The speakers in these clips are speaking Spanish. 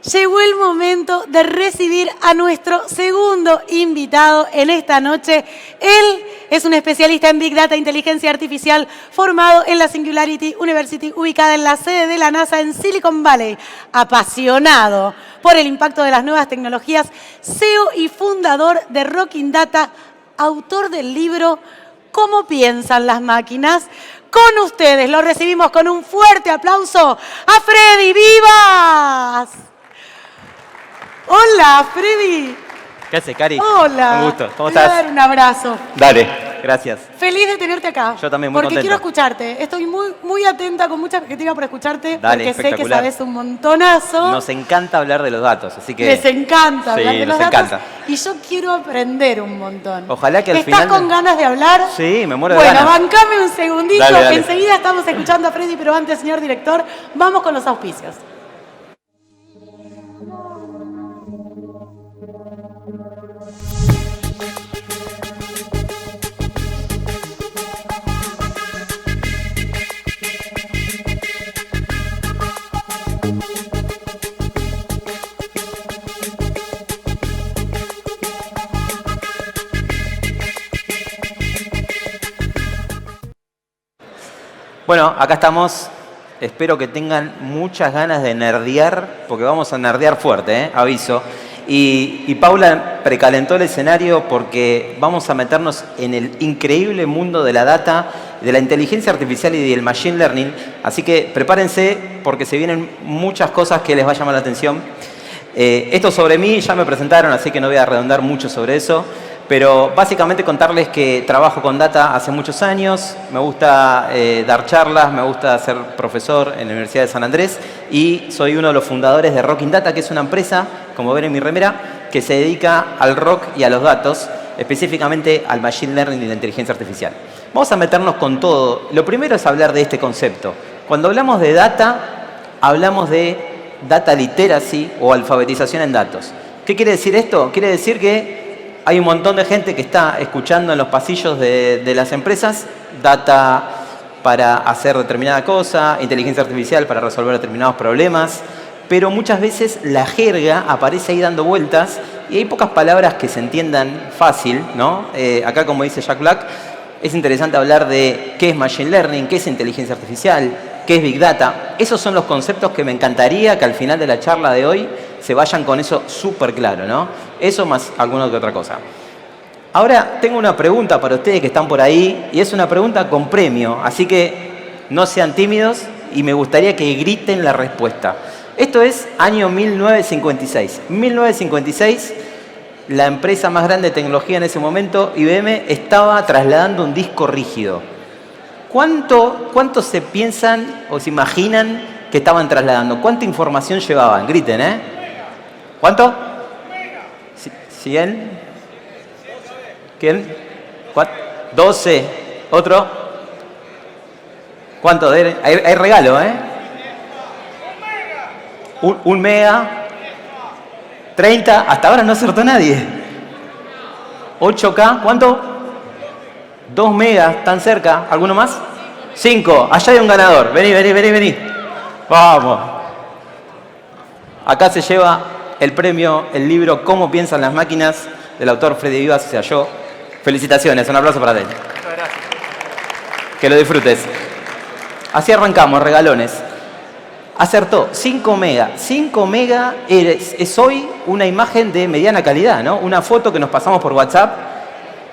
Llegó el momento de recibir a nuestro segundo invitado en esta noche. Él es un especialista en Big Data e Inteligencia Artificial formado en la Singularity University, ubicada en la sede de la NASA en Silicon Valley. Apasionado por el impacto de las nuevas tecnologías, CEO y fundador de Rocking Data, autor del libro ¿Cómo piensan las máquinas? Con ustedes lo recibimos con un fuerte aplauso a Freddy Vivas. Hola, Freddy. ¿Qué haces, Cari? Hola. Un gusto. ¿Cómo Te voy a estás? dar un abrazo. Dale, gracias. Feliz de tenerte acá. Yo también, muy porque contento. quiero escucharte. Estoy muy atenta, con mucha expectativa por escucharte, Dale, porque sé que espectacular. sabes un montonazo. Nos encanta hablar de los datos, así que... Les encanta hablar Sí, de los nos datos. encanta. Y yo quiero aprender un montón. Ojalá que al ¿Estás final... con ganas de hablar? Sí, me muero de Bueno, ganas. bancame un segundito. Dale, dale. Enseguida estamos escuchando a Freddy, pero antes, señor director, vamos con los auspicios. Bueno, acá estamos. Espero que tengan muchas ganas de nerdear, porque vamos a nerdear fuerte, aviso. Y Paula precalentó el escenario porque vamos a meternos en el increíble mundo de la data, de la inteligencia artificial y del machine learning. Así que prepárense porque se vienen muchas cosas que les va a llamar la atención. Esto sobre mí ya me presentaron, así que no voy a redundar mucho sobre eso. Pero básicamente contarles que trabajo con data hace muchos años, me gusta dar charlas, me gusta ser profesor en la Universidad de San Andrés y soy uno de los fundadores de Rocking Data, que es una empresa, como ven en mi remera, que se dedica al rock y a los datos, específicamente al machine learning y la inteligencia artificial. Vamos a meternos con todo. Lo primero es hablar de este concepto. Cuando hablamos de data, hablamos de data literacy o alfabetización en datos. ¿Qué quiere decir esto? Quiere decir que hay un montón de gente que está escuchando en los pasillos de las empresas data para hacer determinada cosa, inteligencia artificial para resolver determinados problemas, pero muchas veces la jerga aparece ahí dando vueltas y hay pocas palabras que se entiendan fácil, ¿no? Acá, como dice Jack Black, es interesante hablar de qué es machine learning, qué es inteligencia artificial, qué es big data. Esos son los conceptos que me encantaría que al final de la charla de hoy se vayan con eso súper claro, ¿no? Eso más alguna que otra cosa. Ahora tengo una pregunta para ustedes que están por ahí y es una pregunta con premio, así que no sean tímidos y me gustaría que griten la respuesta. Esto es año 1956. 1956, la empresa más grande de tecnología en ese momento, IBM, estaba trasladando un disco rígido. ¿Cuánto se piensan o se imaginan que estaban trasladando? ¿Cuánta información llevaban? Griten, ¿eh? ¿Cuánto? 100. ¿Quién? 12. ¿Otro? ¿Cuánto? Hay regalo, ¿eh? Un mega. 30. Hasta ahora no acertó nadie. 8K. ¿Cuánto? 2 megas. ¿Tan cerca? ¿Alguno más? 5. Allá hay un ganador. Vení. Vamos. Acá se lleva el premio, el libro ¿Cómo piensan las máquinas? Del autor Freddy Vivas, o sea, yo. Felicitaciones, un aplauso para él. Muchas gracias. Que lo disfrutes. Así arrancamos, regalones. Acertó, 5 mega. 5 mega es hoy una imagen de mediana calidad, ¿no? Una foto que nos pasamos por WhatsApp,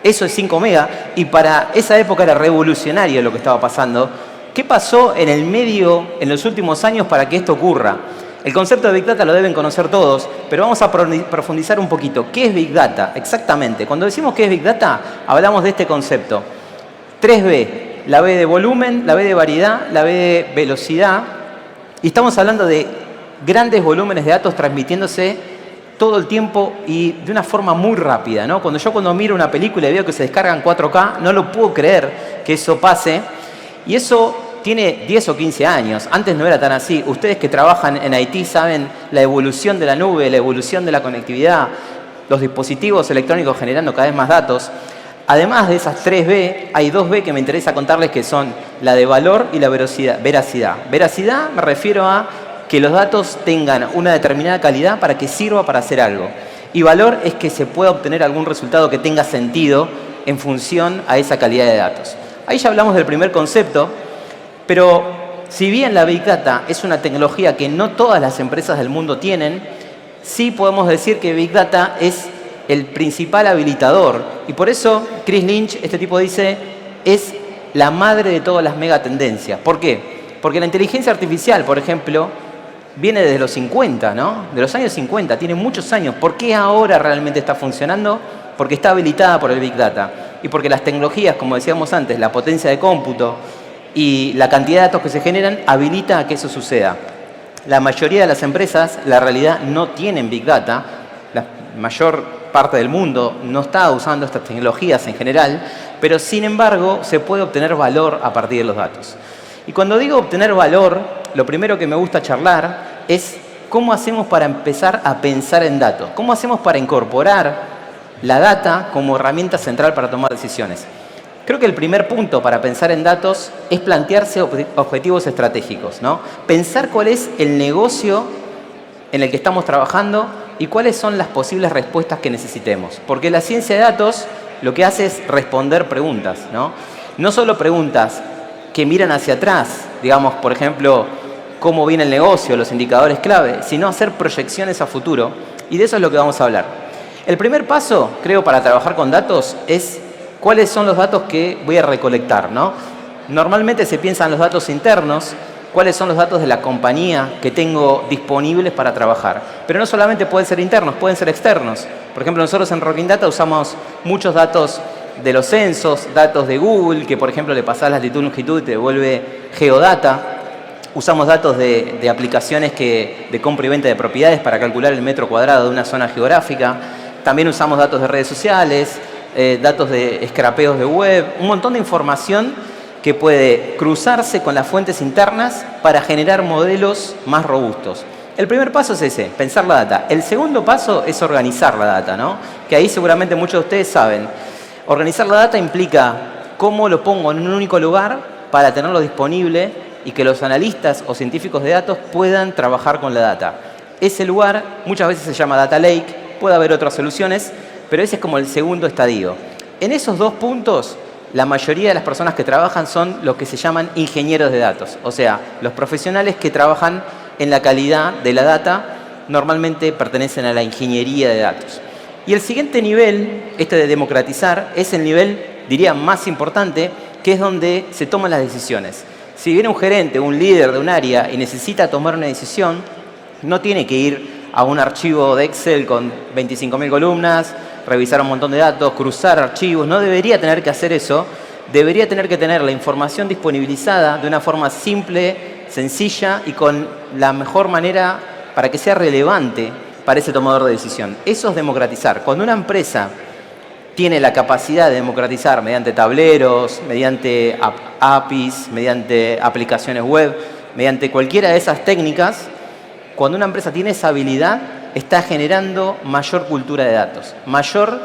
eso es 5 mega. Y para esa época era revolucionario lo que estaba pasando. ¿Qué pasó en el medio, en los últimos años para que esto ocurra? El concepto de Big Data lo deben conocer todos, pero vamos a profundizar un poquito. ¿Qué es Big Data? Exactamente. Cuando decimos que es Big Data, hablamos de este concepto. 3B, la B de volumen, la B de variedad, la B de velocidad. Y estamos hablando de grandes volúmenes de datos transmitiéndose todo el tiempo y de una forma muy rápida, ¿no? Cuando miro una película y veo que se descargan 4K, no lo puedo creer que eso pase. Y eso tiene 10 o 15 años. Antes no era tan así. Ustedes que trabajan en IT saben la evolución de la nube, la evolución de la conectividad, los dispositivos electrónicos generando cada vez más datos. Además de esas 3B, hay 2B que me interesa contarles que son la de valor y la veracidad. Veracidad me refiero a que los datos tengan una determinada calidad para que sirva para hacer algo. Y valor es que se pueda obtener algún resultado que tenga sentido en función a esa calidad de datos. Ahí ya hablamos del primer concepto, pero si bien la Big Data es una tecnología que no todas las empresas del mundo tienen, sí podemos decir que Big Data es el principal habilitador. Y por eso Chris Lynch, este tipo dice, es la madre de todas las megatendencias. ¿Por qué? Porque la inteligencia artificial, por ejemplo, viene desde los 50, ¿no? De los años 50, tiene muchos años. ¿Por qué ahora realmente está funcionando? Porque está habilitada por el Big Data. Y porque las tecnologías, como decíamos antes, la potencia de cómputo y la cantidad de datos que se generan, habilita a que eso suceda. La mayoría de las empresas, la realidad, no tienen Big Data. La mayor parte del mundo no está usando estas tecnologías en general, pero sin embargo se puede obtener valor a partir de los datos. Y cuando digo obtener valor, lo primero que me gusta charlar es cómo hacemos para empezar a pensar en datos, cómo hacemos para incorporar la data como herramienta central para tomar decisiones. Creo que el primer punto para pensar en datos es plantearse objetivos estratégicos, ¿no? Pensar cuál es el negocio en el que estamos trabajando y cuáles son las posibles respuestas que necesitemos. Porque la ciencia de datos lo que hace es responder preguntas, ¿no? No solo preguntas que miran hacia atrás, digamos, por ejemplo, cómo viene el negocio, los indicadores clave, sino hacer proyecciones a futuro. Y de eso es lo que vamos a hablar. El primer paso, creo, para trabajar con datos es cuáles son los datos que voy a recolectar, ¿no? Normalmente se piensa en los datos internos, cuáles son los datos de la compañía que tengo disponibles para trabajar. Pero no solamente pueden ser internos, pueden ser externos. Por ejemplo, nosotros en Rocking Data usamos muchos datos de los censos, datos de Google, que por ejemplo le pasás latitud, longitud y te devuelve geodata. Usamos datos de aplicaciones de compra y venta de propiedades para calcular el metro cuadrado de una zona geográfica. También usamos datos de redes sociales, datos de scrapeos de web, un montón de información que puede cruzarse con las fuentes internas para generar modelos más robustos. El primer paso es ese, pensar la data. El segundo paso es organizar la data, ¿no? Que ahí seguramente muchos de ustedes saben. Organizar la data implica cómo lo pongo en un único lugar para tenerlo disponible y que los analistas o científicos de datos puedan trabajar con la data. Ese lugar muchas veces se llama Data Lake, puede haber otras soluciones, pero ese es como el segundo estadio. En esos dos puntos, la mayoría de las personas que trabajan son los que se llaman ingenieros de datos, o sea, los profesionales que trabajan en la calidad de la data normalmente pertenecen a la ingeniería de datos. Y el siguiente nivel, este de democratizar, es el nivel, diría, más importante, que es donde se toman las decisiones. Si viene un gerente, un líder de un área y necesita tomar una decisión, no tiene que ir a un archivo de Excel con 25.000 columnas, revisar un montón de datos, cruzar archivos. No debería tener que hacer eso. Debería tener que tener la información disponibilizada de una forma simple, sencilla y con la mejor manera para que sea relevante para ese tomador de decisión. Eso es democratizar. Cuando una empresa tiene la capacidad de democratizar mediante tableros, mediante APIs, mediante aplicaciones web, mediante cualquiera de esas técnicas, cuando una empresa tiene esa habilidad, está generando mayor cultura de datos, mayor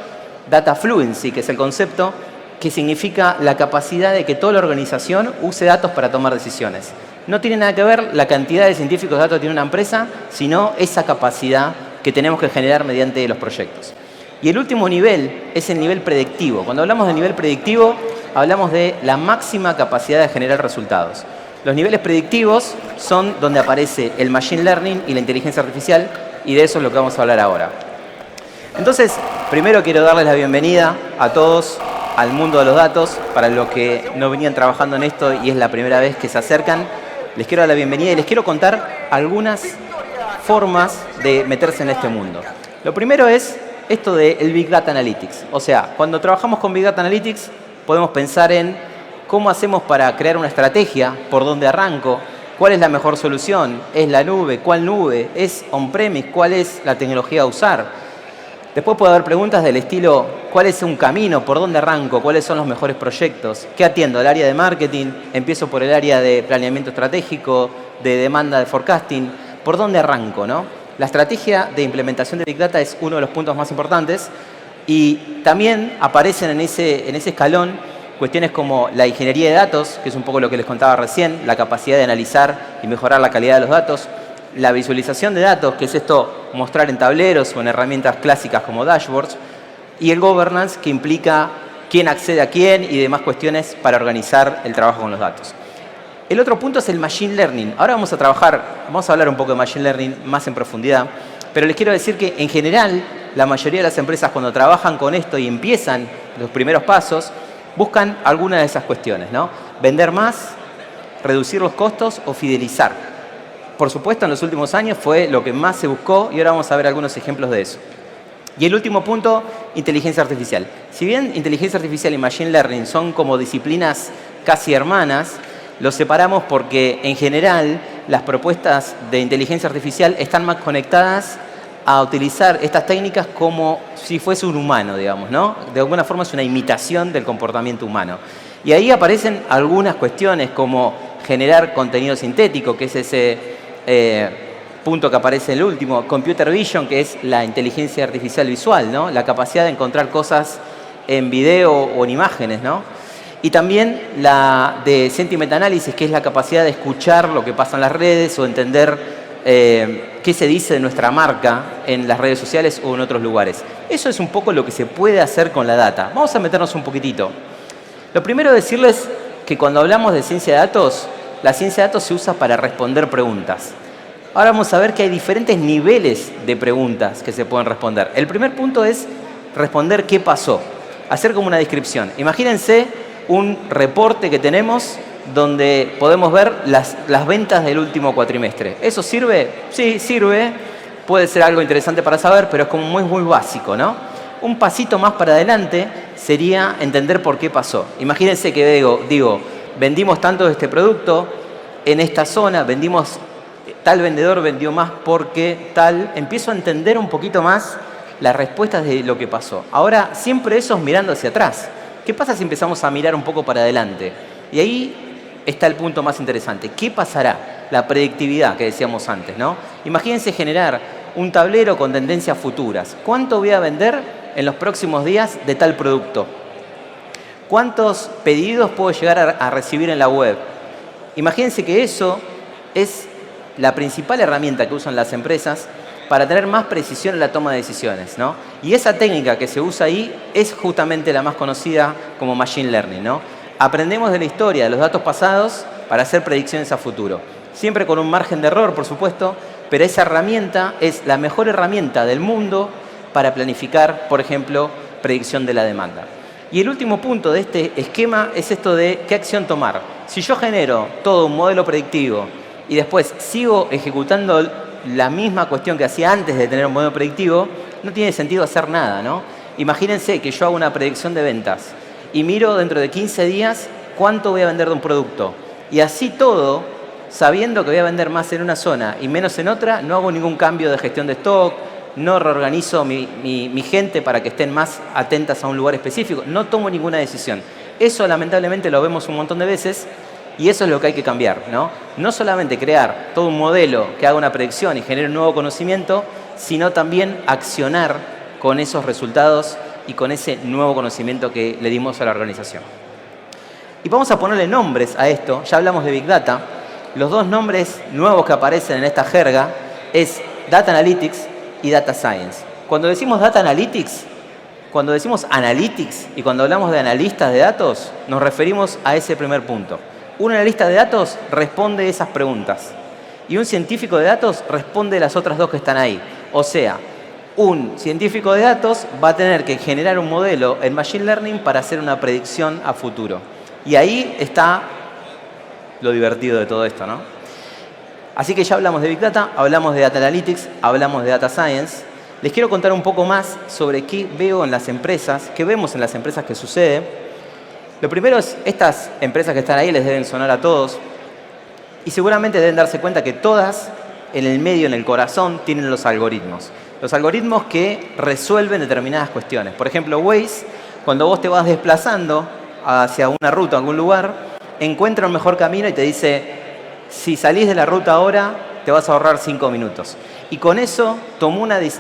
data fluency, que es el concepto que significa la capacidad de que toda la organización use datos para tomar decisiones. No tiene nada que ver la cantidad de científicos de datos que tiene una empresa, sino esa capacidad que tenemos que generar mediante los proyectos. Y el último nivel es el nivel predictivo. Cuando hablamos de nivel predictivo, hablamos de la máxima capacidad de generar resultados. Los niveles predictivos son donde aparece el machine learning y la inteligencia artificial, y de eso es lo que vamos a hablar ahora. Entonces, primero quiero darles la bienvenida a todos al mundo de los datos. Para los que no venían trabajando en esto y es la primera vez que se acercan, les quiero dar la bienvenida y les quiero contar algunas formas de meterse en este mundo. Lo primero es esto del Big Data Analytics. O sea, cuando trabajamos con Big Data Analytics podemos pensar en cómo hacemos para crear una estrategia, por dónde arranco, cuál es la mejor solución, es la nube, cuál nube, es on-premise, cuál es la tecnología a usar. Después puede haber preguntas del estilo, ¿cuál es un camino, por dónde arranco, cuáles son los mejores proyectos? ¿Qué atiendo? ¿El área de marketing? ¿Empiezo por el área de planeamiento estratégico, de demanda de forecasting? ¿Por dónde arranco, no? La estrategia de implementación de Big Data es uno de los puntos más importantes y también aparecen en ese escalón cuestiones como la ingeniería de datos, que es un poco lo que les contaba recién, la capacidad de analizar y mejorar la calidad de los datos, la visualización de datos, que es esto, mostrar en tableros o en herramientas clásicas como dashboards, y el governance, que implica quién accede a quién y demás cuestiones para organizar el trabajo con los datos. El otro punto es el machine learning. Ahora vamos a hablar un poco de machine learning más en profundidad, pero les quiero decir que en general la mayoría de las empresas cuando trabajan con esto y empiezan los primeros pasos, buscan alguna de esas cuestiones, ¿no? Vender más, reducir los costos o fidelizar. Por supuesto, en los últimos años fue lo que más se buscó y ahora vamos a ver algunos ejemplos de eso. Y el último punto, inteligencia artificial. Si bien inteligencia artificial y machine learning son como disciplinas casi hermanas, los separamos porque en general las propuestas de inteligencia artificial están más conectadas a utilizar estas técnicas como si fuese un humano, digamos, ¿no? De alguna forma es una imitación del comportamiento humano. Y ahí aparecen algunas cuestiones como generar contenido sintético, que es ese punto que aparece en el último, computer vision, que es la inteligencia artificial visual, ¿no? La capacidad de encontrar cosas en video o en imágenes, ¿no? Y también la de sentiment analysis, que es la capacidad de escuchar lo que pasa en las redes o entender qué se dice de nuestra marca en las redes sociales o en otros lugares. Eso es un poco lo que se puede hacer con la data. Vamos a meternos un poquitito. Lo primero es decirles que cuando hablamos de ciencia de datos, la ciencia de datos se usa para responder preguntas. Ahora vamos a ver que hay diferentes niveles de preguntas que se pueden responder. El primer punto es responder qué pasó, hacer como una descripción. Imagínense un reporte que tenemos donde podemos ver las ventas del último cuatrimestre. ¿Eso sirve? Sí, sirve. Puede ser algo interesante para saber, pero es como muy básico, ¿no? Un pasito más para adelante sería entender por qué pasó. Imagínense que digo, vendimos tanto de este producto en esta zona, tal vendedor vendió más porque tal. Empiezo a entender un poquito más las respuestas de lo que pasó. Ahora, siempre eso es mirando hacia atrás. ¿Qué pasa si empezamos a mirar un poco para adelante? Y ahí está el punto más interesante. ¿Qué pasará? La predictividad que decíamos antes, ¿no? Imagínense generar un tablero con tendencias futuras. ¿Cuánto voy a vender en los próximos días de tal producto? ¿Cuántos pedidos puedo llegar a recibir en la web? Imagínense que eso es la principal herramienta que usan las empresas para tener más precisión en la toma de decisiones, ¿no? Y esa técnica que se usa ahí es justamente la más conocida como machine learning, ¿no? Aprendemos de la historia, de los datos pasados, para hacer predicciones a futuro. Siempre con un margen de error, por supuesto, pero esa herramienta es la mejor herramienta del mundo para planificar, por ejemplo, predicción de la demanda. Y el último punto de este esquema es esto de qué acción tomar. Si yo genero todo un modelo predictivo y después sigo ejecutando la misma cuestión que hacía antes de tener un modelo predictivo, no tiene sentido hacer nada, ¿no? Imagínense que yo hago una predicción de ventas y miro dentro de 15 días cuánto voy a vender de un producto. Y así todo, sabiendo que voy a vender más en una zona y menos en otra, no hago ningún cambio de gestión de stock, no reorganizo mi gente para que estén más atentas a un lugar específico, no tomo ninguna decisión. Eso lamentablemente lo vemos un montón de veces y eso es lo que hay que cambiar, ¿no? No solamente crear todo un modelo que haga una predicción y genere un nuevo conocimiento, sino también accionar con esos resultados y con ese nuevo conocimiento que le dimos a la organización. Y vamos a ponerle nombres a esto. Ya hablamos de Big Data. Los dos nombres nuevos que aparecen en esta jerga es Data Analytics y Data Science. Cuando decimos Data Analytics, cuando decimos Analytics y cuando hablamos de analistas de datos, nos referimos a ese primer punto. Un analista de datos responde esas preguntas y un científico de datos responde las otras dos que están ahí. O sea, un científico de datos va a tener que generar un modelo en Machine Learning para hacer una predicción a futuro. Y ahí está lo divertido de todo esto, ¿no? Así que ya hablamos de Big Data, hablamos de Data Analytics, hablamos de Data Science. Les quiero contar un poco más sobre qué veo en las empresas, qué vemos en las empresas que sucede. Lo primero es, estas empresas que están ahí les deben sonar a todos y seguramente deben darse cuenta que todas en el medio, en el corazón, tienen los algoritmos. Los algoritmos que resuelven determinadas cuestiones. Por ejemplo, Waze, cuando vos te vas desplazando hacia una ruta, a algún lugar, encuentra un mejor camino y te dice, si salís de la ruta ahora, te vas a ahorrar 5 minutos. Y con eso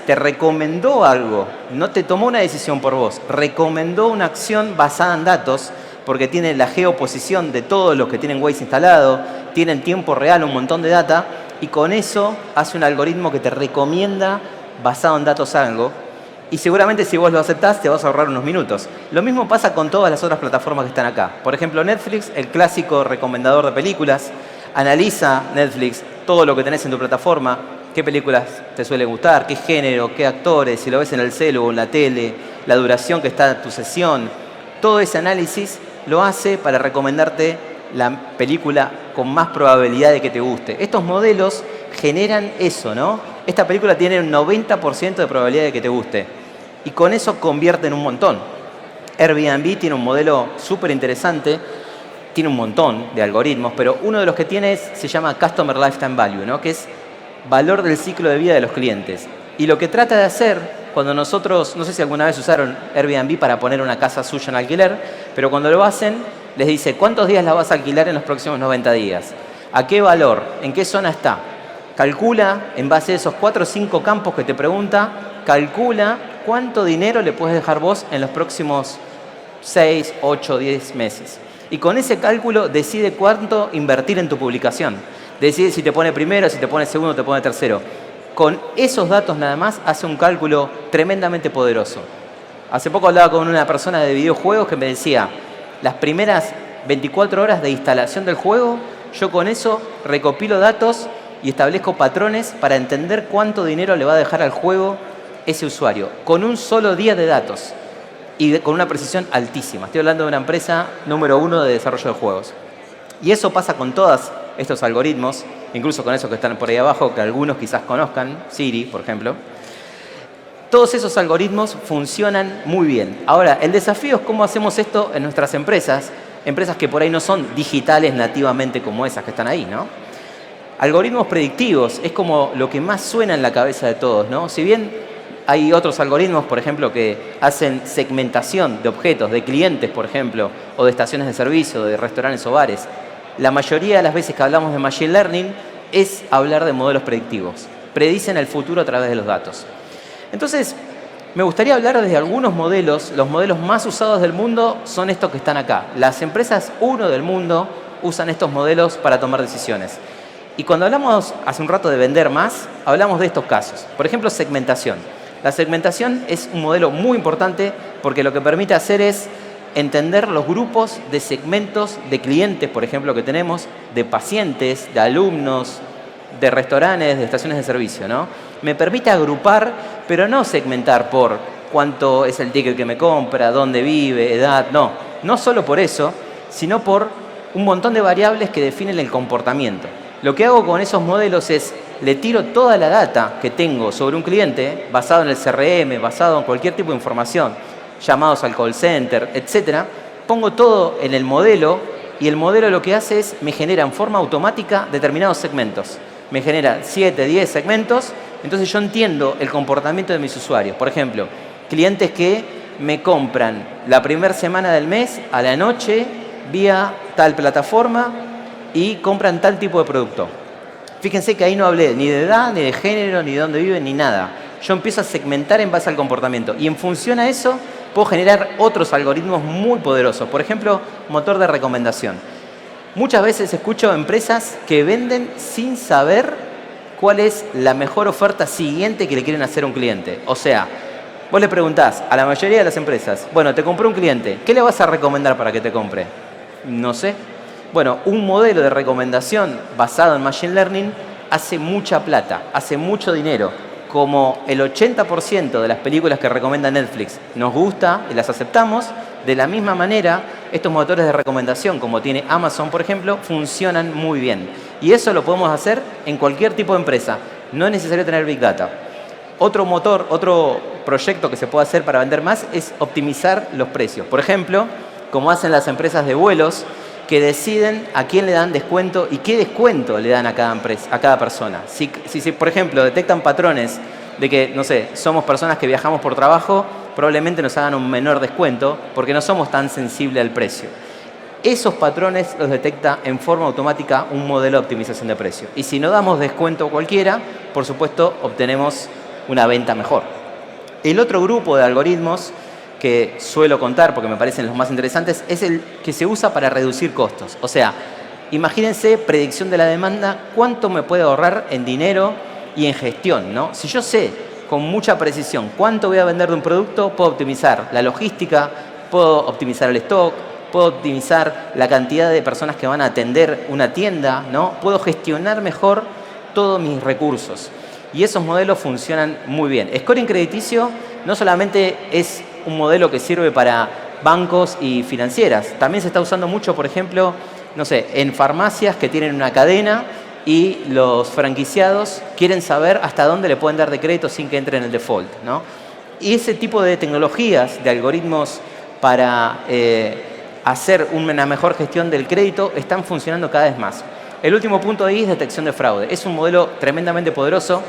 te recomendó algo, no te tomó una decisión por vos, recomendó una acción basada en datos, porque tiene la geoposición de todos los que tienen Waze instalado, tienen tiempo real, un montón de data, y con eso hace un algoritmo que te recomienda basado en datos algo. Y seguramente si vos lo aceptás te vas a ahorrar unos minutos. Lo mismo pasa con todas las otras plataformas que están acá. Por ejemplo, Netflix, el clásico recomendador de películas, analiza Netflix todo lo que tenés en tu plataforma, qué películas te suele gustar, qué género, qué actores, si lo ves en el celu o en la tele, la duración que está en tu sesión. Todo ese análisis lo hace para recomendarte la película con más probabilidad de que te guste. Estos modelos generan eso, ¿no? Esta película tiene un 90% de probabilidad de que te guste. Y con eso convierten un montón. Airbnb tiene un modelo súper interesante, tiene un montón de algoritmos, pero uno de los que tiene se llama Customer Lifetime Value, ¿no? Que es valor del ciclo de vida de los clientes. Y lo que trata de hacer, cuando nosotros, no sé si alguna vez usaron Airbnb para poner una casa suya en alquiler, pero cuando lo hacen, les dice, ¿cuántos días la vas a alquilar en los próximos 90 días? ¿A qué valor? ¿En qué zona está? Calcula, en base a esos 4 o 5 campos que te pregunta, calcula cuánto dinero le puedes dejar vos en los próximos 6, 8, 10 meses. Y con ese cálculo decide cuánto invertir en tu publicación. Decide si te pone primero, si te pone segundo, te pone tercero. Con esos datos nada más hace un cálculo tremendamente poderoso. Hace poco hablaba con una persona de videojuegos que me decía, las primeras 24 horas de instalación del juego, yo con eso recopilo datos y establezco patrones para entender cuánto dinero le va a dejar al juego ese usuario, con un solo día de datos y con una precisión altísima. Estoy hablando de una empresa número 1 de desarrollo de juegos. Y eso pasa con todos estos algoritmos, incluso con esos que están por ahí abajo, que algunos quizás conozcan, Siri, por ejemplo. Todos esos algoritmos funcionan muy bien. Ahora, el desafío es cómo hacemos esto en nuestras empresas que por ahí no son digitales nativamente como esas que están ahí, ¿no? Algoritmos predictivos es como lo que más suena en la cabeza de todos, ¿no? Si bien hay otros algoritmos, por ejemplo, que hacen segmentación de objetos, de clientes, por ejemplo, o de estaciones de servicio, de restaurantes o bares, la mayoría de las veces que hablamos de Machine Learning es hablar de modelos predictivos. Predicen el futuro a través de los datos. Entonces, me gustaría hablar de algunos modelos. Los modelos más usados del mundo son estos que están acá. Las empresas 1 del mundo usan estos modelos para tomar decisiones. Y cuando hablamos hace un rato de vender más, hablamos de estos casos. Por ejemplo, segmentación. La segmentación es un modelo muy importante porque lo que permite hacer es entender los grupos de segmentos de clientes, por ejemplo, que tenemos, de pacientes, de alumnos, de restaurantes, de estaciones de servicio, ¿no? Me permite agrupar, pero no segmentar por cuánto es el ticket que me compra, dónde vive, edad, no. No solo por eso, sino por un montón de variables que definen el comportamiento. Lo que hago con esos modelos es, le tiro toda la data que tengo sobre un cliente, basado en el CRM, basado en cualquier tipo de información, llamados al call center, etcétera, pongo todo en el modelo y el modelo lo que hace es, me genera en forma automática determinados segmentos. Me genera 7, 10 segmentos, entonces yo entiendo el comportamiento de mis usuarios. Por ejemplo, clientes que me compran la primera semana del mes a la noche vía tal plataforma y compran tal tipo de producto. Fíjense que ahí no hablé ni de edad, ni de género, ni de dónde viven, ni nada. Yo empiezo a segmentar en base al comportamiento y en función a eso puedo generar otros algoritmos muy poderosos. Por ejemplo, motor de recomendación. Muchas veces escucho empresas que venden sin saber cuál es la mejor oferta siguiente que le quieren hacer a un cliente. O sea, vos le preguntás a la mayoría de las empresas, bueno, te compró un cliente, ¿qué le vas a recomendar para que te compre? No sé. Bueno, un modelo de recomendación basado en Machine Learning hace mucha plata, hace mucho dinero. Como el 80% de las películas que recomienda Netflix nos gusta y las aceptamos, de la misma manera, estos motores de recomendación, como tiene Amazon, por ejemplo, funcionan muy bien. Y eso lo podemos hacer en cualquier tipo de empresa. No es necesario tener Big Data. Otro motor, otro proyecto que se puede hacer para vender más es optimizar los precios. Por ejemplo, como hacen las empresas de vuelos, que deciden a quién le dan descuento y qué descuento le dan a cada empresa, a cada persona. Si, por ejemplo, detectan patrones de que, no sé, somos personas que viajamos por trabajo, probablemente nos hagan un menor descuento porque no somos tan sensibles al precio. Esos patrones los detecta en forma automática un modelo de optimización de precio. Y si no damos descuento cualquiera, por supuesto, obtenemos una venta mejor. El otro grupo de algoritmos que suelo contar, porque me parecen los más interesantes, es el que se usa para reducir costos. O sea, Imagínense, predicción de la demanda, cuánto me puede ahorrar en dinero y en gestión, ¿no? Si yo sé con mucha precisión cuánto voy a vender de un producto, puedo optimizar la logística, puedo optimizar el stock, puedo optimizar la cantidad de personas que van a atender una tienda, ¿no? Puedo gestionar mejor todos mis recursos. Y esos modelos funcionan muy bien. Scoring crediticio no solamente es un modelo que sirve para bancos y financieras, también se está usando mucho, por ejemplo, no sé, en farmacias que tienen una cadena y los franquiciados quieren saber hasta dónde le pueden dar de crédito sin que entre en el default, ¿no? Y ese tipo de tecnologías, de algoritmos para hacer una mejor gestión del crédito, están funcionando cada vez más. El último punto ahí es detección de fraude. Es un modelo tremendamente poderoso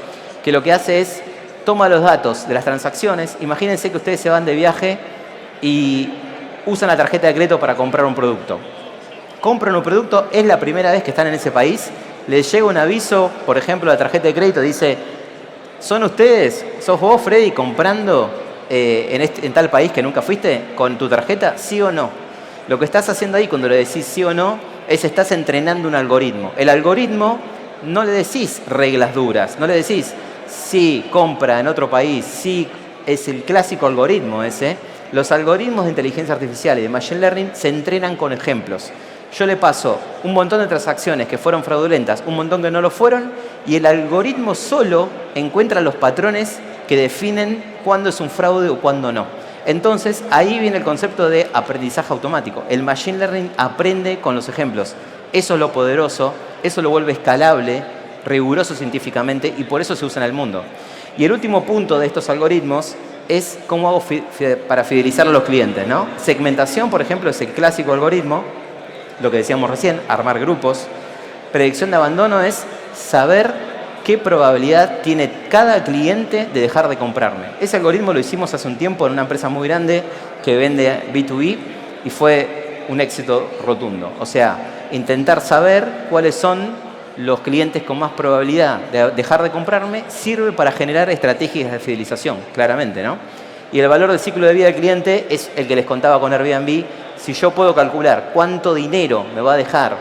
que lo que hace es toma los datos de las transacciones. Imagínense que ustedes se van de viaje y usan la tarjeta de crédito para comprar un producto. Compran un producto, es la primera vez que están en ese país, les llega un aviso, por ejemplo, la tarjeta de crédito dice, ¿son ustedes, sos vos, Freddy, comprando en tal país que nunca fuiste con tu tarjeta? ¿Sí o no? Lo que estás haciendo ahí cuando le decís sí o no es estás entrenando un algoritmo. El algoritmo no le decís reglas duras, no le decís sí, compra en otro país, sí, es el clásico algoritmo ese. Los algoritmos de inteligencia artificial y de machine learning se entrenan con ejemplos. Yo le paso un montón de transacciones que fueron fraudulentas, un montón que no lo fueron, y el algoritmo solo encuentra los patrones que definen cuándo es un fraude o cuándo no. Entonces, ahí viene el concepto de aprendizaje automático. El machine learning aprende con los ejemplos. Eso es lo poderoso, eso lo vuelve escalable, riguroso científicamente, y por eso se usa en el mundo. Y el último punto de estos algoritmos es cómo hago para fidelizar a los clientes, ¿no? Segmentación, por ejemplo, es el clásico algoritmo, lo que decíamos recién, armar grupos. Predicción de abandono es saber qué probabilidad tiene cada cliente de dejar de comprarme. Ese algoritmo lo hicimos hace un tiempo en una empresa muy grande que vende B2B y fue un éxito rotundo. O sea, intentar saber cuáles son los clientes con más probabilidad de dejar de comprarme sirve para generar estrategias de fidelización, claramente, ¿no? Y el valor del ciclo de vida del cliente es el que les contaba con Airbnb. Si yo puedo calcular cuánto dinero me va a dejar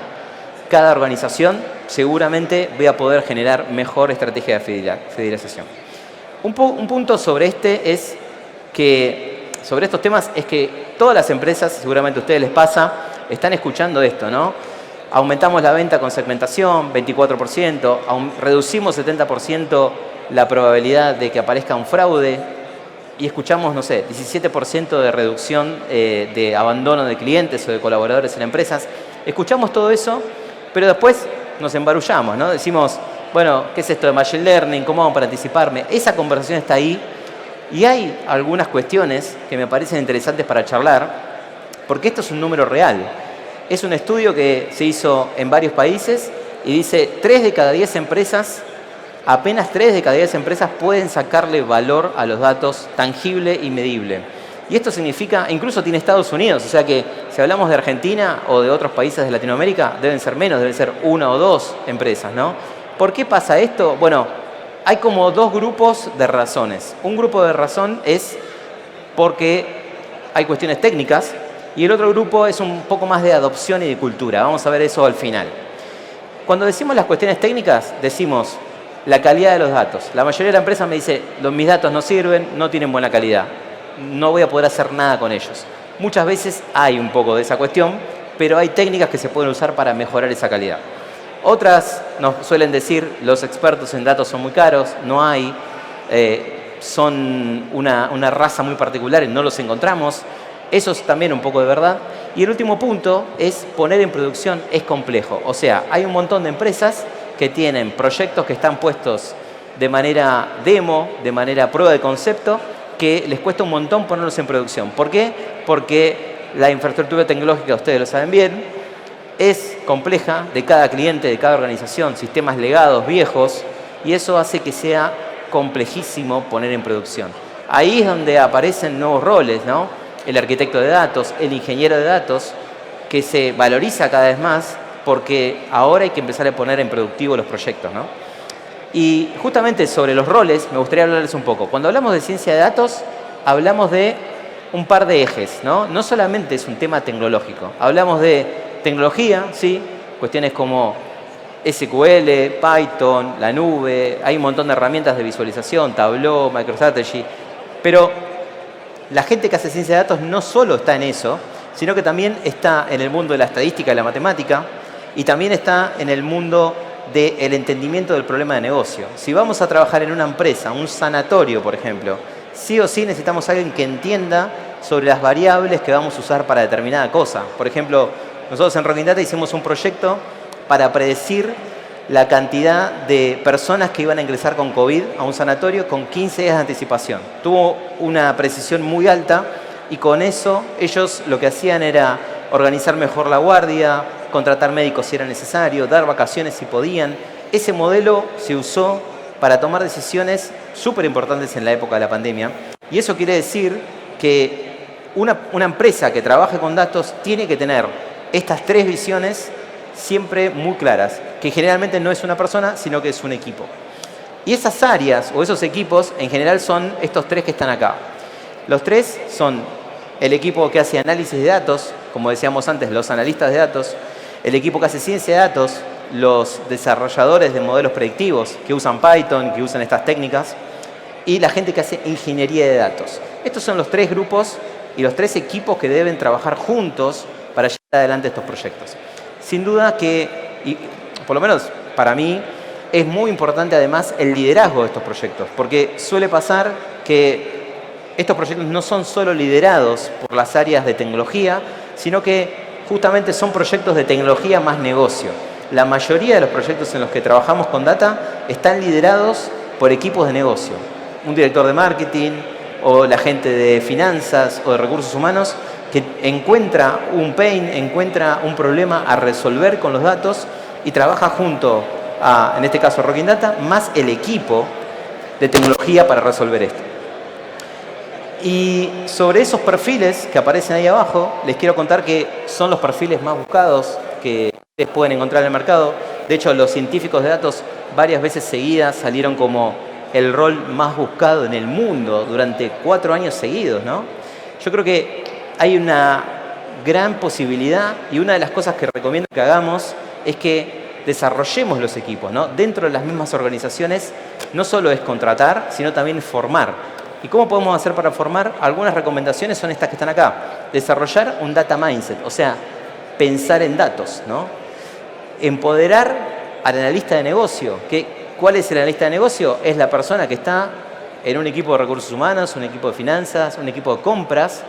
cada organización, seguramente voy a poder generar mejor estrategia de fidelización. Un punto sobre sobre estos temas es que todas las empresas, seguramente a ustedes les pasa, están escuchando esto, ¿no? Aumentamos la venta con segmentación, 24%, reducimos 70% la probabilidad de que aparezca un fraude, y escuchamos, no sé, 17% de reducción de abandono de clientes o de colaboradores en empresas. Escuchamos todo eso, pero después nos embarullamos, ¿no? Decimos, bueno, ¿qué es esto de machine learning? ¿Cómo hago para anticiparme? Esa conversación está ahí y hay algunas cuestiones que me parecen interesantes para charlar, porque esto es un número real. Es un estudio que se hizo en varios países y dice 3 de cada 10 empresas, apenas 3 de cada 10 empresas pueden sacarle valor a los datos tangible y medible. Y esto significa, incluso tiene Estados Unidos, o sea que si hablamos de Argentina o de otros países de Latinoamérica, deben ser menos, deben ser 1 o 2 empresas, ¿no? ¿Por qué pasa esto? Bueno, hay como 2 grupos de razones. Un grupo de razón es porque hay cuestiones técnicas y el otro grupo es un poco más de adopción y de cultura. Vamos a ver eso al final. Cuando decimos las cuestiones técnicas, decimos la calidad de los datos. La mayoría de la empresa me dice, mis datos no sirven, no tienen buena calidad. No voy a poder hacer nada con ellos. Muchas veces hay un poco de esa cuestión, pero hay técnicas que se pueden usar para mejorar esa calidad. Otras nos suelen decir, los expertos en datos son muy caros, no hay, son una raza muy particular y no los encontramos. Eso es también un poco de verdad. Y el último punto es poner en producción es complejo. O sea, hay un montón de empresas que tienen proyectos que están puestos de manera demo, de manera prueba de concepto, que les cuesta un montón ponerlos en producción. ¿Por qué? Porque la infraestructura tecnológica, ustedes lo saben bien, es compleja de cada cliente, de cada organización, sistemas legados, viejos, y eso hace que sea complejísimo poner en producción. Ahí es donde aparecen nuevos roles, ¿no? El arquitecto de datos, el ingeniero de datos, que se valoriza cada vez más porque ahora hay que empezar a poner en productivo los proyectos, ¿no? Y justamente sobre los roles me gustaría hablarles un poco. Cuando hablamos de ciencia de datos, hablamos de un par de ejes, ¿no? No solamente es un tema tecnológico. Hablamos de tecnología, sí, cuestiones como SQL, Python, la nube, hay un montón de herramientas de visualización, Tableau, MicroStrategy, pero la gente que hace ciencia de datos no solo está en eso, sino que también está en el mundo de la estadística y la matemática y también está en el mundo del entendimiento del problema de negocio. Si vamos a trabajar en una empresa, un sanatorio, por ejemplo, sí o sí necesitamos a alguien que entienda sobre las variables que vamos a usar para determinada cosa. Por ejemplo, nosotros en Rocking Data hicimos un proyecto para predecir la cantidad de personas que iban a ingresar con COVID a un sanatorio con 15 días de anticipación. Tuvo una precisión muy alta y con eso ellos lo que hacían era organizar mejor la guardia, contratar médicos si era necesario, dar vacaciones si podían. Ese modelo se usó para tomar decisiones súper importantes en la época de la pandemia. Y eso quiere decir que una empresa que trabaje con datos tiene que tener estas tres visiones siempre muy claras, que generalmente no es una persona, sino que es un equipo. Y esas áreas o esos equipos en general son estos tres que están acá. Los tres son el equipo que hace análisis de datos, como decíamos antes, los analistas de datos, el equipo que hace ciencia de datos, los desarrolladores de modelos predictivos que usan Python, que usan estas técnicas, y la gente que hace ingeniería de datos. Estos son los tres grupos y los tres equipos que deben trabajar juntos para llevar adelante estos proyectos. Sin duda que, y por lo menos para mí, es muy importante además el liderazgo de estos proyectos, porque suele pasar que estos proyectos no son solo liderados por las áreas de tecnología, sino que justamente son proyectos de tecnología más negocio. La mayoría de los proyectos en los que trabajamos con data están liderados por equipos de negocio. Un director de marketing o la gente de finanzas o de recursos humanos que encuentra un pain, encuentra un problema a resolver con los datos y trabaja junto a, en este caso, Rocking Data, más el equipo de tecnología para resolver esto. Y sobre esos perfiles que aparecen ahí abajo, les quiero contar que son los perfiles más buscados que ustedes pueden encontrar en el mercado. De hecho, los científicos de datos varias veces seguidas salieron como el rol más buscado en el mundo durante 4 años seguidos, ¿no? Yo creo que hay una gran posibilidad y una de las cosas que recomiendo que hagamos es que desarrollemos los equipos, ¿no? Dentro de las mismas organizaciones no solo es contratar, sino también formar. ¿Y cómo podemos hacer para formar? Algunas recomendaciones son estas que están acá. Desarrollar un data mindset, o sea, pensar en datos, ¿no? Empoderar al analista de negocio. ¿Cuál es el analista de negocio? Es la persona que está en un equipo de recursos humanos, un equipo de finanzas, un equipo de compras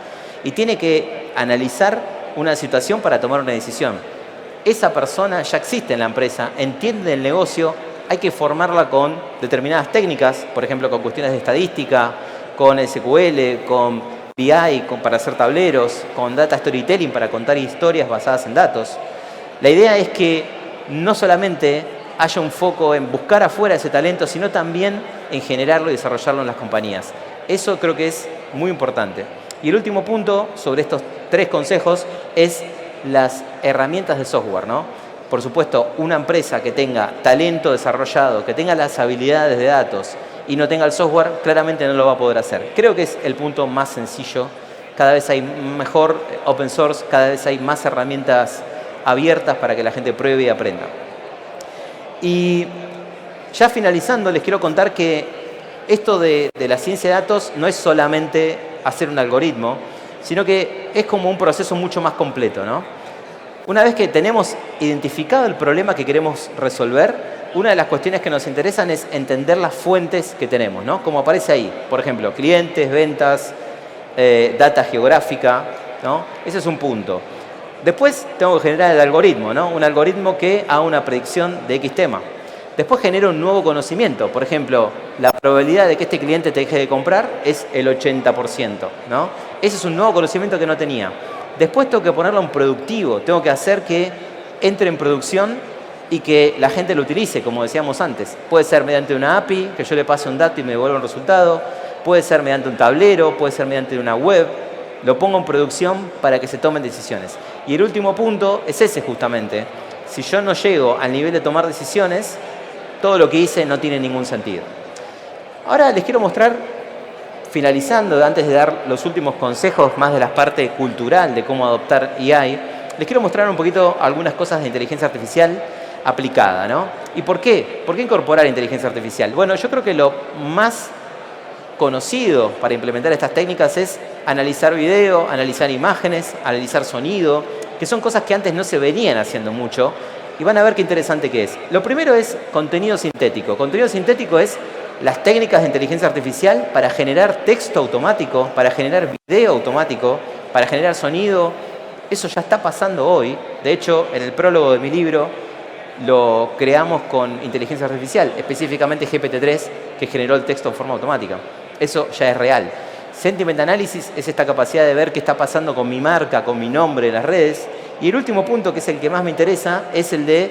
y tiene que analizar una situación para tomar una decisión. Esa persona ya existe en la empresa, entiende el negocio, hay que formarla con determinadas técnicas, por ejemplo, con cuestiones de estadística, con SQL, con BI, para hacer tableros, con data storytelling para contar historias basadas en datos. La idea es que no solamente haya un foco en buscar afuera ese talento, sino también en generarlo y desarrollarlo en las compañías. Eso creo que es muy importante. Y el último punto sobre estos 3 consejos es las herramientas de software, ¿no? Por supuesto, una empresa que tenga talento desarrollado, que tenga las habilidades de datos y no tenga el software, claramente no lo va a poder hacer. Creo que es el punto más sencillo. Cada vez hay mejor open source, cada vez hay más herramientas abiertas para que la gente pruebe y aprenda. Y ya finalizando, les quiero contar que esto de la ciencia de datos no es solamente hacer un algoritmo, sino que es como un proceso mucho más completo, ¿no? Una vez que tenemos identificado el problema que queremos resolver, una de las cuestiones que nos interesan es entender las fuentes que tenemos, ¿no? Como aparece ahí, por ejemplo, clientes, ventas, data geográfica, ¿no? Ese es un punto. Después tengo que generar el algoritmo, ¿no? Un algoritmo que haga una predicción de X tema. Después genero un nuevo conocimiento. Por ejemplo, la probabilidad de que este cliente te deje de comprar es el 80%, ¿no? Ese es un nuevo conocimiento que no tenía. Después tengo que ponerlo en productivo. Tengo que hacer que entre en producción y que la gente lo utilice, como decíamos antes. Puede ser mediante una API, que yo le pase un dato y me devuelva un resultado. Puede ser mediante un tablero, puede ser mediante una web. Lo pongo en producción para que se tomen decisiones. Y el último punto es ese justamente. Si yo no llego al nivel de tomar decisiones, todo lo que hice no tiene ningún sentido. Ahora les quiero mostrar, finalizando, antes de dar los últimos consejos más de la parte cultural de cómo adoptar AI, les quiero mostrar un poquito algunas cosas de inteligencia artificial aplicada, ¿no? ¿Y por qué? ¿Por qué incorporar inteligencia artificial? Bueno, yo creo que lo más conocido para implementar estas técnicas es analizar video, analizar imágenes, analizar sonido, que son cosas que antes no se venían haciendo mucho, y van a ver qué interesante que es. Lo primero es contenido sintético. Contenido sintético es las técnicas de inteligencia artificial para generar texto automático, para generar video automático, para generar sonido. Eso ya está pasando hoy. De hecho, en el prólogo de mi libro lo creamos con inteligencia artificial, específicamente GPT-3, que generó el texto en forma automática. Eso ya es real. Sentiment Analysis es esta capacidad de ver qué está pasando con mi marca, con mi nombre en las redes. Y el último punto, que es el que más me interesa, es el de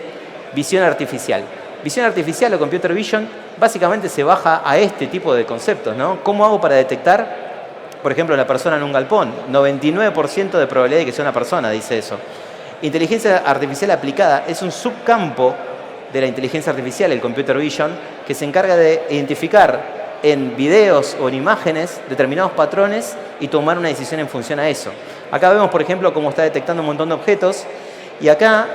visión artificial. Visión artificial o computer vision básicamente se baja a este tipo de conceptos, ¿no? ¿Cómo hago para detectar, por ejemplo, la persona en un galpón? 99% de probabilidad de que sea una persona, dice eso. Inteligencia artificial aplicada es un subcampo de la inteligencia artificial, el computer vision, que se encarga de identificar en videos o en imágenes determinados patrones y tomar una decisión en función a eso. Acá vemos, por ejemplo, cómo está detectando un montón de objetos, y acá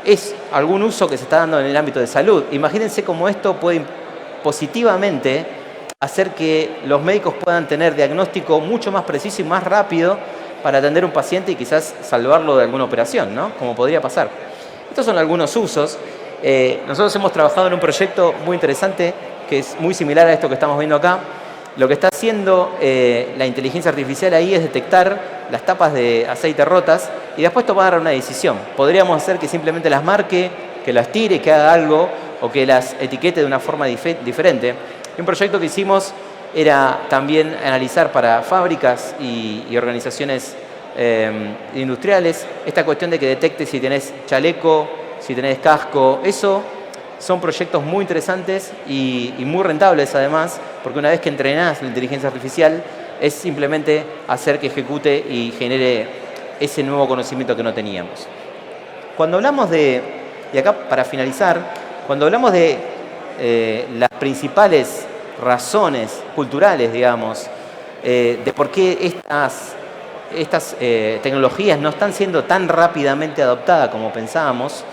es algún uso que se está dando en el ámbito de salud. Imagínense cómo esto puede positivamente hacer que los médicos puedan tener diagnóstico mucho más preciso y más rápido para atender a un paciente y quizás salvarlo de alguna operación, ¿no? Como podría pasar. Estos son algunos usos. Nosotros hemos trabajado en un proyecto muy interesante que es muy similar a esto que estamos viendo acá. Lo que está haciendo la inteligencia artificial ahí es detectar las tapas de aceite rotas y después tomar una decisión. Podríamos hacer que simplemente las marque, que las tire, que haga algo o que las etiquete de una forma diferente. Y un proyecto que hicimos era también analizar para fábricas y organizaciones industriales esta cuestión de que detecte si tenés chaleco, si tenés casco. Eso son proyectos muy interesantes y muy rentables además, porque una vez que entrenás la inteligencia artificial es simplemente hacer que ejecute y genere ese nuevo conocimiento que no teníamos. Cuando hablamos y acá para finalizar, cuando hablamos de las principales razones culturales, digamos, de por qué estas tecnologías no están siendo tan rápidamente adoptadas como pensábamos,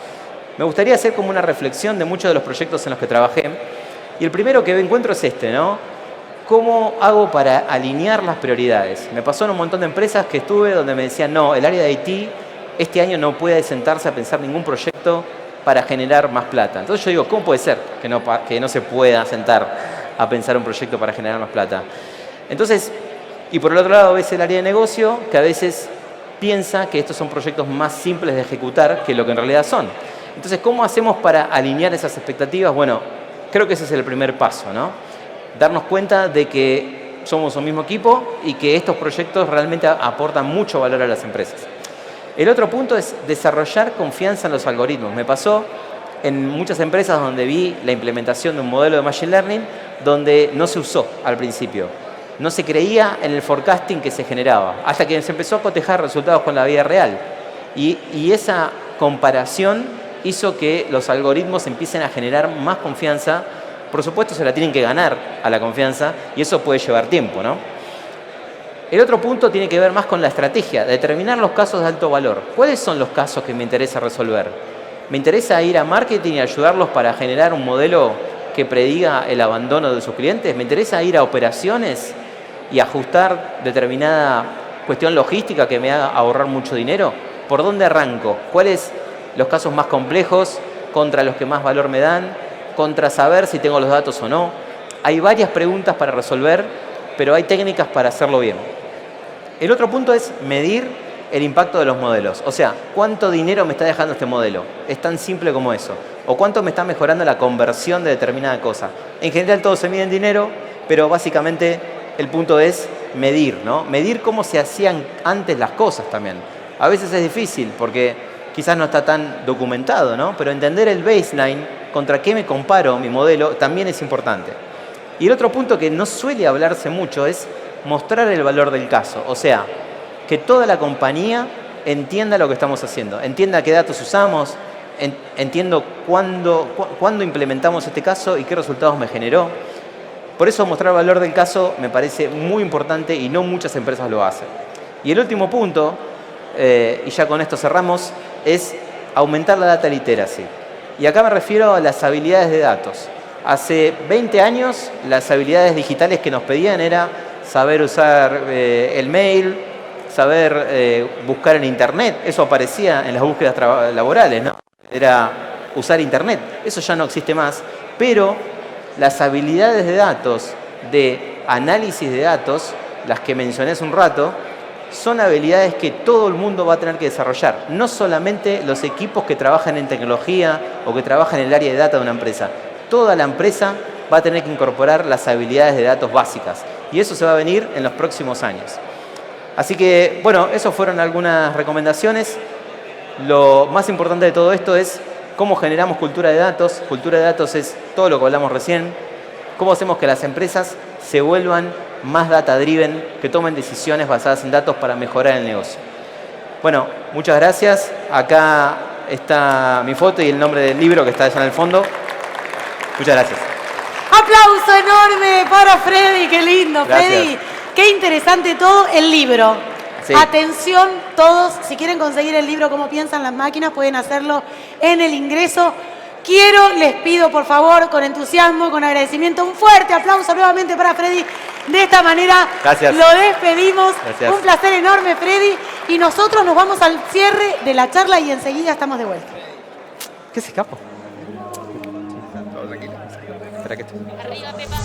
me gustaría hacer como una reflexión de muchos de los proyectos en los que trabajé. Y el primero que encuentro es este, ¿no? ¿Cómo hago para alinear las prioridades? Me pasó en un montón de empresas que estuve donde me decían, no, el área de IT este año no puede sentarse a pensar ningún proyecto para generar más plata. Entonces yo digo, ¿cómo puede ser que no se pueda sentar a pensar un proyecto para generar más plata? Entonces, y por el otro lado ves el área de negocio, que a veces piensa que estos son proyectos más simples de ejecutar que lo que en realidad son. Entonces, ¿cómo hacemos para alinear esas expectativas? Bueno, creo que ese es el primer paso, ¿no? Darnos cuenta de que somos un mismo equipo y que estos proyectos realmente aportan mucho valor a las empresas. El otro punto es desarrollar confianza en los algoritmos. Me pasó en muchas empresas donde vi la implementación de un modelo de Machine Learning donde no se usó al principio. No se creía en el forecasting que se generaba, hasta que se empezó a cotejar resultados con la vida real. Y esa comparación hizo que los algoritmos empiecen a generar más confianza. Por supuesto, se la tienen que ganar a la confianza y eso puede llevar tiempo, ¿no? El otro punto tiene que ver más con la estrategia, determinar los casos de alto valor. ¿Cuáles son los casos que me interesa resolver? ¿Me interesa ir a marketing y ayudarlos para generar un modelo que prediga el abandono de sus clientes? ¿Me interesa ir a operaciones y ajustar determinada cuestión logística que me haga ahorrar mucho dinero? ¿Por dónde arranco? ¿Cuáles los casos más complejos contra los que más valor me dan? Contra saber si tengo los datos o no. Hay varias preguntas para resolver, pero hay técnicas para hacerlo bien. El otro punto es medir el impacto de los modelos. O sea, ¿cuánto dinero me está dejando este modelo? Es tan simple como eso. O cuánto me está mejorando la conversión de determinada cosa. En general todo se mide en dinero, pero básicamente el punto es medir, ¿no? Medir cómo se hacían antes las cosas también. A veces es difícil porque quizás no está tan documentado, ¿no? Pero entender el baseline, contra qué me comparo mi modelo, también es importante. Y el otro punto que no suele hablarse mucho es mostrar el valor del caso. O sea, que toda la compañía entienda lo que estamos haciendo, entienda qué datos usamos, entiendo cuándo implementamos este caso y qué resultados me generó. Por eso mostrar el valor del caso me parece muy importante y no muchas empresas lo hacen. Y el último punto, y ya con esto cerramos, es aumentar la data literacy. Y acá me refiero a las habilidades de datos. Hace 20 años las habilidades digitales que nos pedían era saber usar el mail, saber buscar en Internet. Eso aparecía en las búsquedas laborales, ¿no? Era usar Internet. Eso ya no existe más. Pero las habilidades de datos, de análisis de datos, las que mencioné hace un rato, son habilidades que todo el mundo va a tener que desarrollar. No solamente los equipos que trabajan en tecnología o que trabajan en el área de data de una empresa. Toda la empresa va a tener que incorporar las habilidades de datos básicas. Y eso se va a venir en los próximos años. Así que, bueno, esas fueron algunas recomendaciones. Lo más importante de todo esto es cómo generamos cultura de datos. Cultura de datos es todo lo que hablamos recién. Cómo hacemos que las empresas se vuelvan más data-driven, que tomen decisiones basadas en datos para mejorar el negocio. Bueno, muchas gracias. Acá está mi foto y el nombre del libro que está allá en el fondo. Muchas gracias. Aplauso enorme para Freddy, qué lindo, Gracias. Freddy. Qué interesante todo el libro. Sí. Atención todos, si quieren conseguir el libro Cómo piensan las máquinas, pueden hacerlo en el ingreso. Les pido por favor, con entusiasmo, con agradecimiento, un fuerte aplauso nuevamente para Freddy. De esta manera Gracias. lo despedimos. Gracias. Un placer enorme, Freddy. Y nosotros nos vamos al cierre de la charla y enseguida estamos de vuelta. ¿Qué se escapa? Espera que esto... Arriba, Pepa.